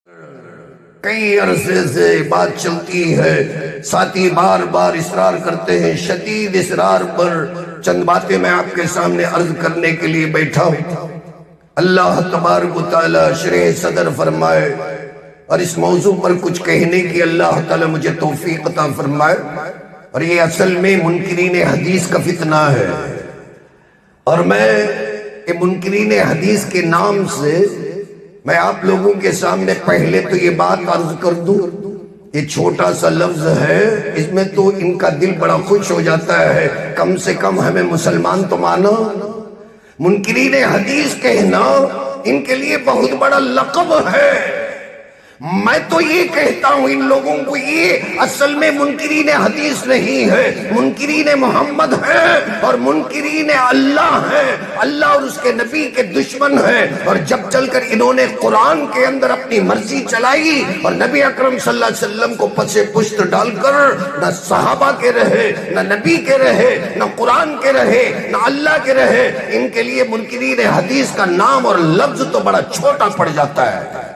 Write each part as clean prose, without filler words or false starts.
کئی عرصے سے بات چلتی ہے، ساتھی بار بار اصرار کرتے ہیں، شدید اصرار پر چند باتیں میں آپ کے سامنے عرض کرنے کے لیے بیٹھا ہوں۔ اللہ تبارک و تعالی شرح صدر فرمائے اور اس موضوع پر کچھ کہنے کی اللہ تعالی مجھے توفیق عطا فرمائے۔ اور یہ اصل میں منکرین حدیث کا فتنہ ہے، اور میں منکرین حدیث کے نام سے میں آپ لوگوں کے سامنے پہلے تو یہ بات عرض کر دوں، یہ چھوٹا سا لفظ ہے، اس میں تو ان کا دل بڑا خوش ہو جاتا ہے، کم سے کم ہمیں مسلمان تو مانا۔ منکرین حدیث کہنا ان کے لیے بہت بڑا لقب ہے۔ میں تو یہ کہتا ہوں ان لوگوں کو، یہ اصل میں منکرین حدیث نہیں ہے، منکرین محمد ہے اور منکرین اللہ ہے، اللہ اور اس کے نبی کے دشمن ہے۔ اور جب چل کر انہوں نے قرآن کے اندر اپنی مرضی چلائی اور نبی اکرم صلی اللہ علیہ وسلم کو پس پشت ڈال کر نہ صحابہ کے رہے، نہ نبی کے رہے، نہ قرآن کے رہے، نہ اللہ کے رہے، ان کے لیے منکرین حدیث کا نام اور لفظ تو بڑا چھوٹا پڑ جاتا ہے۔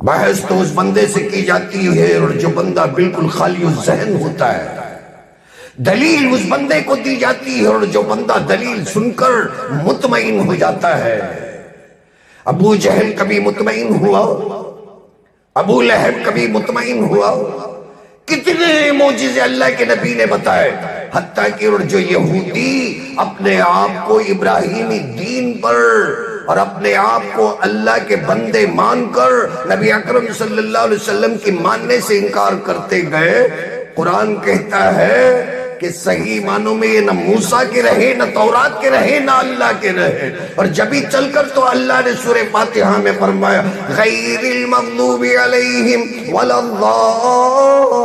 بحث تو اس بندے سے کی جاتی ہے اور جو بندہ بالکل خالی الذہن ہوتا ہے، دلیل اس بندے کو دی جاتی ہے اور جو بندہ دلیل سن کر مطمئن ہو جاتا ہے۔ ابو جہل کبھی مطمئن ہوا؟ ابو لہب کبھی مطمئن ہوا؟ کتنے معجزے اللہ کے نبی نے بتائے، حتیٰ کہ اور جو یہودی اپنے آپ کو ابراہیمی دین پر اور اپنے آپ کو اللہ کے بندے مان کر نبی اکرم صلی اللہ علیہ وسلم کی ماننے سے انکار کرتے گئے، قرآن کہتا ہے کہ صحیح معنوں میں یہ نہ موسیٰ کے رہے، نہ تورات کے رہے، نہ اللہ کے رہے۔ اور جبھی چل کر تو اللہ نے سورہ فاتحہ میں فرمایا غیر المغضوب علیہم ولا الضالین،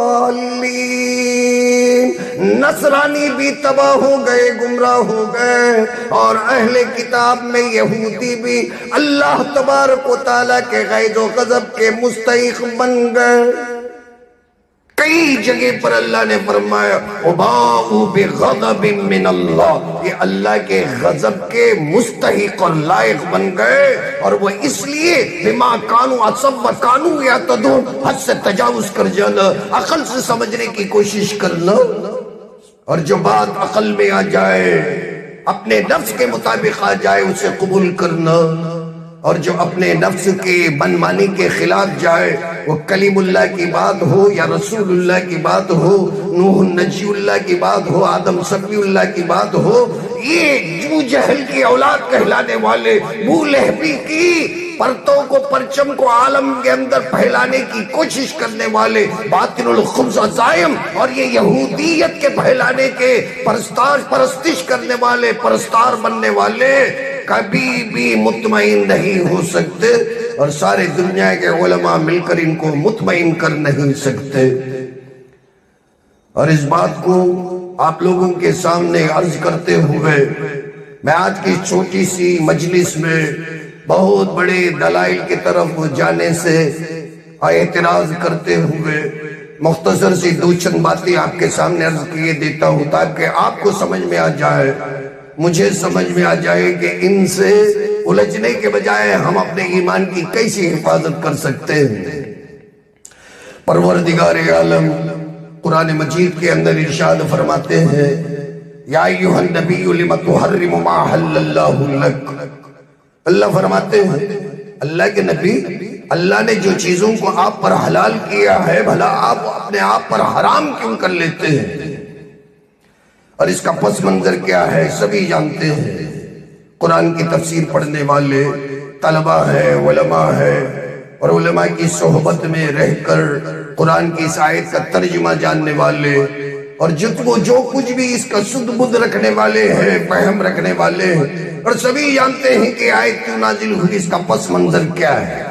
نصرانی بھی تباہ ہو گئے، گمراہ ہو گئے، اور اہل کتاب میں یہودی بھی اللہ تبارک و تعالیٰ کے غیظ و غضب کے مستحق بن گئے۔ کئی جگہ پر اللہ نے فرمایا وَبَاءُوا بِغَضَبٍ مِّنَ اللَّهِ، یہ اللہ کے غضب کے مستحق اور لائق بن گئے، اور وہ اس لیے بِمَا كَانُوا عَصَبَّ كَانُوا يَعْتَدُونَ، حد سے تجاوز کر جانا، عقل سے سمجھنے کی کوشش کرنا، اور جو بات عقل میں آ جائے، اپنے نفس کے مطابق آ جائے، اسے قبول کرنا، اور جو اپنے نفس کے منمانی کے خلاف جائے، وہ کلیم اللہ کی بات ہو یا رسول اللہ کی بات ہو، نوح نجی اللہ کی بات ہو، آدم صفی اللہ کی بات ہو، یہ ابو جہل کی اولاد کہلانے والے، ابو لہبی کی پرتوں کو، پرچم کو عالم کے اندر پھیلانے کی کوشش کرنے والے، باطن الخبز عزائم اور یہ یہودیت کے پھیلانے کے پرستش کرنے والے، پرستار بننے والے کبھی بھی مطمئن نہیں ہو سکتے، اور سارے دنیا کے علماء مل کر ان کو مطمئن کر نہیں سکتے۔ اور اس بات کو آپ لوگوں کے سامنے عرض کرتے ہوئے میں آج کی چھوٹی سی مجلس میں بہت بڑے دلائل کی طرف جانے سے اعتراض کرتے ہوئے مختصر سی دو چند باتیں آپ کے سامنے عرض کیے دیتا ہوں، تاکہ آپ کو سمجھ میں آ جائے، مجھے سمجھ میں آ جائے کہ ان سے الجھنے کے بجائے ہم اپنے ایمان کی کیسی حفاظت کر سکتے ہیں۔ پروردگار عالم قرآن مجید کے اندر ارشاد فرماتے ہیں یا ایھا النبی لم تحرم ما احل اللہ لک، اللہ فرماتے ہیں اللہ کے نبی، اللہ نے جو چیزوں کو آپ پر حلال کیا ہے، بھلا آپ اپنے آپ پر حرام کیوں کر لیتے ہیں؟ اور اس کا پس منظر کیا ہے سبھی جانتے ہیں، قرآن کی تفسیر پڑھنے والے طلبہ ہیں، علماء ہیں، اور علماء کی صحبت میں رہ کر قرآن کی اس آیت کا ترجمہ جاننے والے، اور جو کچھ بھی اس کا سد بدھ رکھنے والے ہیں، فہم رکھنے والے ہیں، اور سبھی جانتے ہیں کہ آیت کیوں نازل ہوئی، اس کا پس منظر کیا ہے۔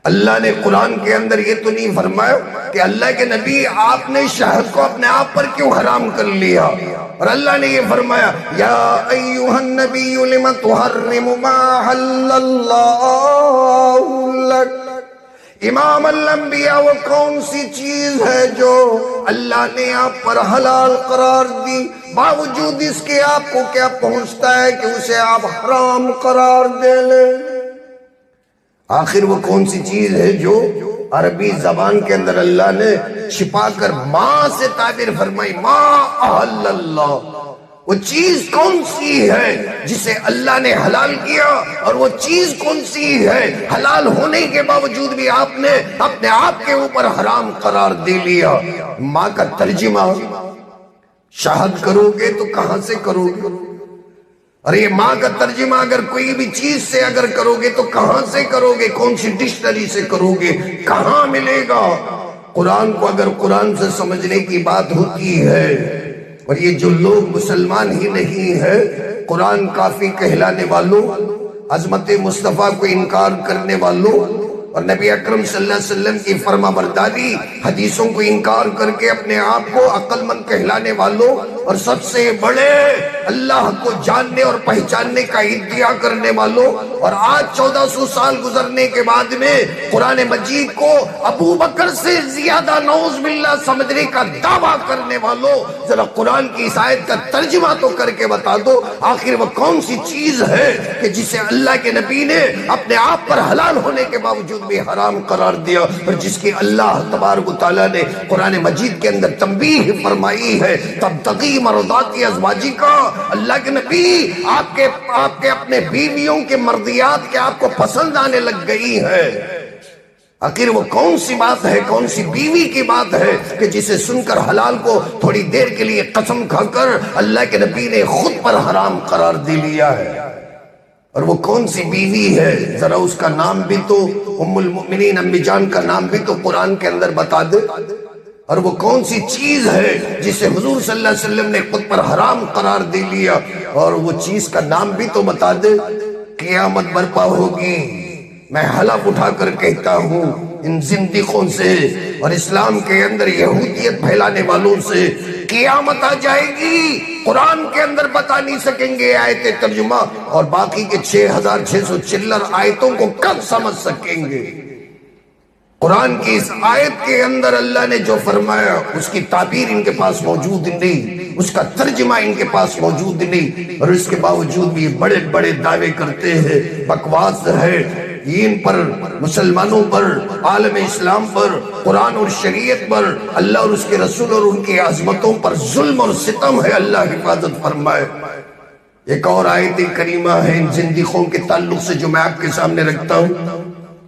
اللہ نے قرآن کے اندر یہ تو نہیں فرمایا کہ اللہ کے نبی آپ نے شہد کو اپنے آپ پر کیوں حرام کر لیا، اور اللہ نے یہ فرمایا یا ایھا النبی لم تحرم ما احل اللہ لک۔ امام الانبیاء وہ کون سی چیز ہے جو اللہ نے آپ پر حلال قرار دی، باوجود اس کے آپ کو کیا پہنچتا ہے کہ اسے آپ حرام قرار دے لیں؟ آخر وہ کون سی چیز ہے جو عربی زبان کے اندر اللہ نے چھپا کر ماں سے تعبیر فرمائی، ما احل اللہ؟ وہ چیز کون سی ہے جسے اللہ نے حلال کیا، اور وہ چیز کون سی ہے حلال ہونے کے باوجود بھی آپ نے اپنے آپ کے اوپر حرام قرار دے لیا؟ ماں کا ترجمہ شاہد کرو گے تو کہاں سے کرو گے؟ اور یہ ماں کا ترجمہ اگر کوئی بھی چیز سے اگر کرو گے تو کہاں سے کرو گے؟ کون سی ڈکشنری سے کرو گے؟ کہاں ملے گا؟ قرآن کو اگر قرآن سے سمجھنے کی بات ہوتی ہے، اور یہ جو لوگ مسلمان ہی نہیں ہے، قرآن کافی کہلانے والوں، عظمت مصطفیٰ کو انکار کرنے والوں، اور نبی اکرم صلی اللہ علیہ وسلم کی فرما برداری حدیثوں کو انکار کر کے اپنے آپ کو عقل مند کہلانے والوں، اور سب سے بڑے اللہ کو جاننے اور پہچاننے کا ادعا کرنے والوں، اور آج 1400 سال گزرنے کے بعد میں قرآن مجید کو ابو بکر سے زیادہ نعوذ باللہ سمجھنے کا دعویٰ کرنے والوں، ذرا قرآن کی اس آیت کا ترجمہ تو کر کے بتا دو، آخر وہ کون سی چیز ہے کہ جسے اللہ کے نبی نے اپنے آپ پر حلال ہونے کے باوجود بھی حرام قرار دیا، اور جس کی اللہ تبارک و تعالیٰ نے قرآن مجید کے اندر تنبیہ فرمائی ہے، تبتغی مرضات ازواجک؟ اللہ کے نبی آپ کے اپنے بیویوں کے مرضیات کے آپ کو پسند آنے لگ گئی ہے، آخر وہ کون سی بات ہے، کون سی بیوی کی بات ہے کہ جسے سن کر حلال کو تھوڑی دیر کے لیے قسم کھا کر اللہ کے نبی نے خود پر حرام قرار دے لیا ہے؟ اور وہ کون سی بیوی ہے؟ ذرا اس کا نام بھی تو، ام المؤمنین امی جان کا نام بھی تو قرآن کے اندر بتا دے۔ اور وہ کون سی چیز ہے جسے حضور صلی اللہ علیہ وسلم نے خود پر حرام قرار دے لیا، اور وہ چیز کا نام بھی تو بتا دے۔ قیامت برپا ہوگی، میں حلف اٹھا کر کہتا ہوں ان زندقوں سے اور اسلام کے اندر یہودیت پھیلانے والوں سے، قیامت آ جائے گی، قرآن کے اندر بتا نہیں سکیں گے آیت ترجمہ، اور باقی کے 6600 چلر آیتوں کو کب سمجھ سکیں گے؟ قرآن کی اس آیت کے اندر اللہ نے جو فرمایا اس کی تعبیر ان کے پاس موجود نہیں، اس کا ترجمہ ان کے پاس موجود نہیں، اور اس کے باوجود بھی بڑے بڑے دعوے کرتے ہیں، بکواس ہے، ان پر، مسلمانوں پر، عالم اسلام پر، قرآن اور شریعت پر، اللہ اور اس کے رسول اور ان کی عظمتوں پر ظلم اور ستم ہے۔ اللہ حفاظت فرمائے۔ ایک اور آیت کریمہ ہے ان زندقوں کے تعلق سے جو میں آپ کے سامنے رکھتا ہوں۔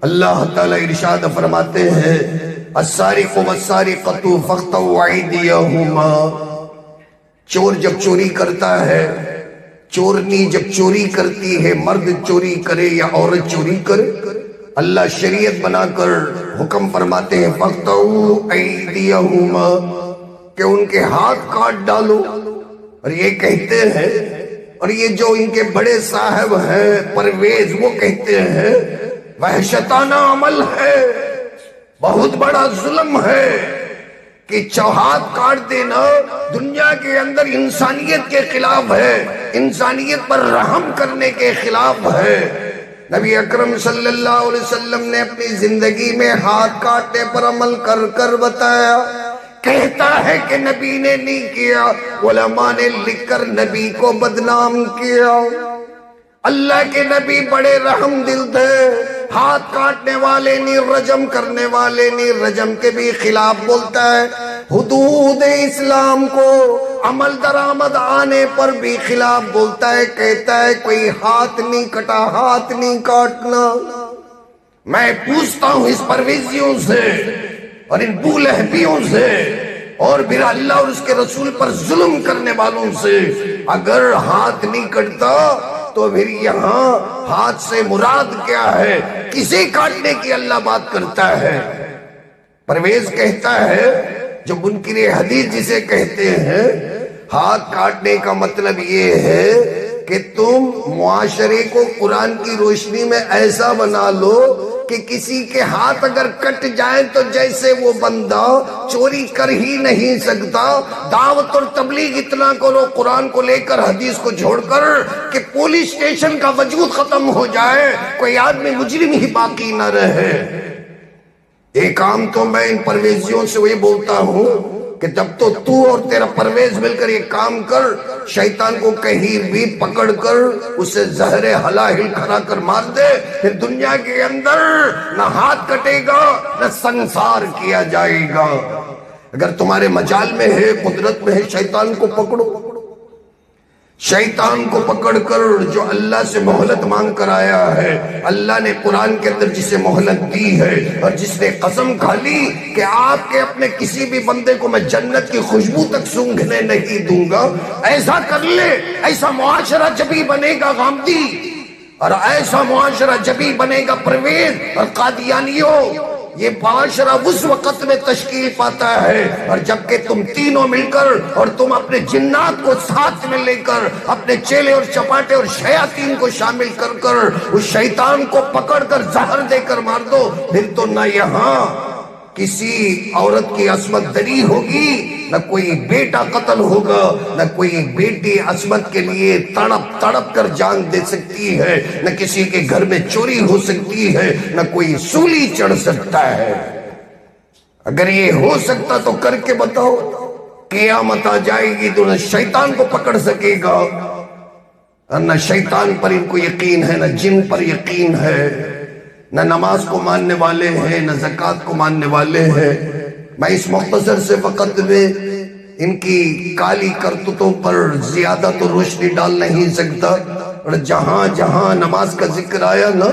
اللہ تعالیٰ ارشاد فرماتے ہیں، السارق والسارقۃ فاقطعوا ایدیہما، چور جب چوری کرتا ہے، چورنی جب چوری کرتی ہے، مرد چوری کرے یا عورت چوری کرے، اللہ شریعت بنا کر حکم فرماتے ہیں فاقطعوا ایدیہما، کہ ان کے ہاتھ کاٹ ڈالو۔ اور یہ کہتے ہیں، اور یہ جو ان کے بڑے صاحب ہیں پرویز، وہ کہتے ہیں وحشتانہ عمل ہے، بہت بڑا ظلم ہے کہ ہاتھ کاٹ دینا دنیا کے اندر انسانیت کے خلاف ہے، انسانیت پر رحم کرنے کے خلاف ہے۔ نبی اکرم صلی اللہ علیہ وسلم نے اپنی زندگی میں ہاتھ کاٹنے پر عمل کر کر بتایا، کہتا ہے کہ نبی نے نہیں کیا، علماء نے لکھ کر نبی کو بدنام کیا۔ اللہ کے نبی بڑے رحم دل تھے، ہاتھ کاٹنے والے نہیں، رجم کرنے والے نہیں، رجم کے بھی خلاف بولتا ہے، حدود اسلام کو عمل درآمد آنے پر بھی خلاف بولتا ہے، کہتا ہے کوئی ہاتھ نہیں کٹا، ہاتھ نہیں کاٹنا۔ میں پوچھتا ہوں اس پرویزیوں سے اور ان بولہبیوں سے اور پھر اللہ اور اس کے رسول پر ظلم کرنے والوں سے، اگر ہاتھ نہیں کٹتا تو پھر یہاں ہاتھ سے مراد کیا ہے؟ کسے کاٹنے کی اللہ بات کرتا ہے؟ پرویز کہتا ہے، جو منکر حدیث جسے کہتے ہیں، ہاتھ کاٹنے کا مطلب یہ ہے کہ تم معاشرے کو قرآن کی روشنی میں ایسا بنا لو کہ کسی کے ہاتھ اگر کٹ جائیں تو جیسے وہ بندہ چوری کر ہی نہیں سکتا، دعوت اور تبلیغ اتنا کرو قرآن کو لے کر، حدیث کو چھوڑ کر، کہ پولیس اسٹیشن کا وجود ختم ہو جائے، کوئی آدمی مجرم ہی باقی نہ رہے۔ ایک کام تو میں ان پرویزیوں سے یہ بولتا ہوں، کہ جب تو اور تیرا پرویز مل کر یہ کام کر، شیطان کو کہیں بھی پکڑ کر اسے زہر ہلاہل کھلا کر مار دے، پھر دنیا کے اندر نہ ہاتھ کٹے گا نہ سنسار کیا جائے گا۔ اگر تمہارے مجال میں ہے، قدرت میں ہے، شیطان کو پکڑو، شیطان کو پکڑ کر جو اللہ سے مہلت مانگ کر آیا ہے، اللہ نے قرآن کے اندر جسے مہلت دی ہے اور جس نے قسم کھا لی کہ آپ کے اپنے کسی بھی بندے کو میں جنت کی خوشبو تک سونگھنے نہیں دوں گا، ایسا کر لے، ایسا معاشرہ جبھی بنے گا غامدی، اور ایسا معاشرہ جبھی بنے گا پرویز اور قادیانیوں۔ یہ معاشرہ اس وقت میں تشکیل پاتا ہے اور جبکہ تم تینوں مل کر اور تم اپنے جنات کو ساتھ میں لے کر، اپنے چیلے اور چپاٹے اور شیاطین کو شامل کر کر اس شیطان کو پکڑ کر زہر دے کر مار دو، پھر تو نہ یہاں کسی عورت کی عصمت دری ہوگی، نہ کوئی بیٹا قتل ہوگا، نہ کوئی بیٹی عصمت کے لیے تڑپ تڑپ کر جان دے سکتی ہے، نہ کسی کے گھر میں چوری ہو سکتی ہے، نہ کوئی سولی چڑھ سکتا ہے۔ اگر یہ ہو سکتا تو کر کے بتاؤ، قیامت آ جائے گی تو نہ شیطان کو پکڑ سکے گا، اور نہ شیطان پر ان کو یقین ہے، نہ جن پر یقین ہے، نہ نماز کو ماننے والے ہیں، نہ زکوٰۃ کو ماننے والے ہیں۔ میں اس مختصر سے وقت میں ان کی کالی کرتوتوں پر زیادہ تو روشنی ڈال نہیں سکتا، اور جہاں جہاں نماز کا ذکر آیا نا،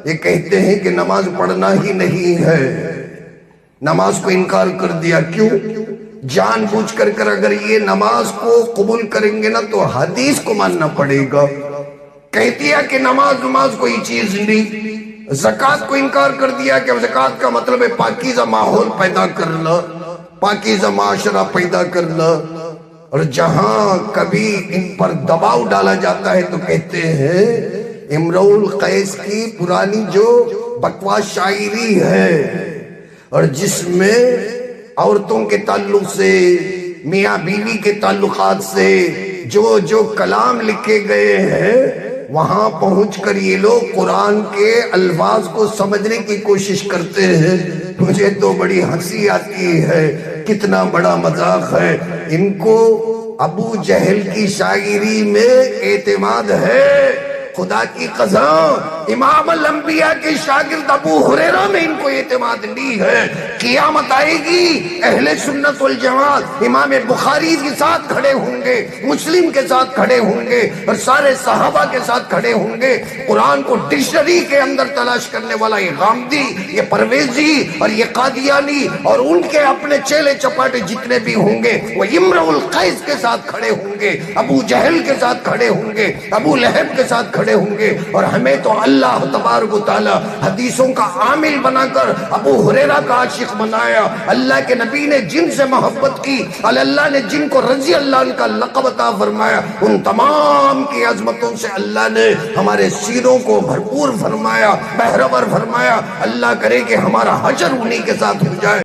یہ کہتے ہیں کہ نماز پڑھنا ہی نہیں ہے، نماز کو انکار کر دیا۔ کیوں؟ جان بوجھ کر اگر یہ نماز کو قبول کریں گے نا تو حدیث کو ماننا پڑے گا۔ کہہ دیا کہ نماز کوئی چیز نہیں، زکوٰۃ کو انکار کر دیا کہ زکوٰۃ کا مطلب ہے پاکیزہ ماحول پیدا کرنا، پاکیزہ معاشرہ پیدا کرنا، اور جہاں کبھی ان پر دباؤ ڈالا جاتا ہے تو کہتے ہیں امرؤ القیس کی پرانی جو بکواس شاعری ہے، اور جس میں عورتوں کے تعلق سے، میاں بیوی کے تعلقات سے جو کلام لکھے گئے ہیں، وہاں پہنچ کر یہ لوگ قرآن کے الفاظ کو سمجھنے کی کوشش کرتے ہیں۔ مجھے تو بڑی ہنسی آتی ہے، کتنا بڑا مذاق ہے۔ ان کو ابو جہل کی شاعری میں اعتماد ہے، خدا کی قسم امام الانبیاء کے شاگرد ابو ہریرہ میں ان کو اعتماد نہیں ہے۔ قیامت آئے گی، اہل سنت والجماعت امام بخاری کے ساتھ کھڑے ہوں گے، مسلم کے ساتھ کھڑے ہوں گے، اور سارے صحابہ کے ساتھ کھڑے ہوں گے۔ قرآن کو ڈکشنری کے اندر تلاش کرنے والا یہ غامدی، یہ پرویزی اور یہ قادیانی اور ان کے اپنے چیلے چپاٹے جتنے بھی ہوں گے، وہ امرؤ القیس کے ساتھ کھڑے ہوں گے، ابو جہل کے ساتھ کھڑے ہوں گے، ابو لہب کے ساتھ کھڑے ہوں گے۔ اور ہمیں تو اللہ تبارک و تعالی حدیثوں کا عامل بنا کر ابو ہریرہ کا عاشق بنایا۔ اللہ کے نبی نے جن سے محبت کی، اللہ نے جن کو رضی اللہ عنہ کا لقب عطا فرمایا، ان تمام کی عظمتوں سے اللہ نے ہمارے سینوں کو بھرپور فرمایا، بہرور فرمایا۔ اللہ کرے کہ ہمارا حشر انہی کے ساتھ ہو جائے۔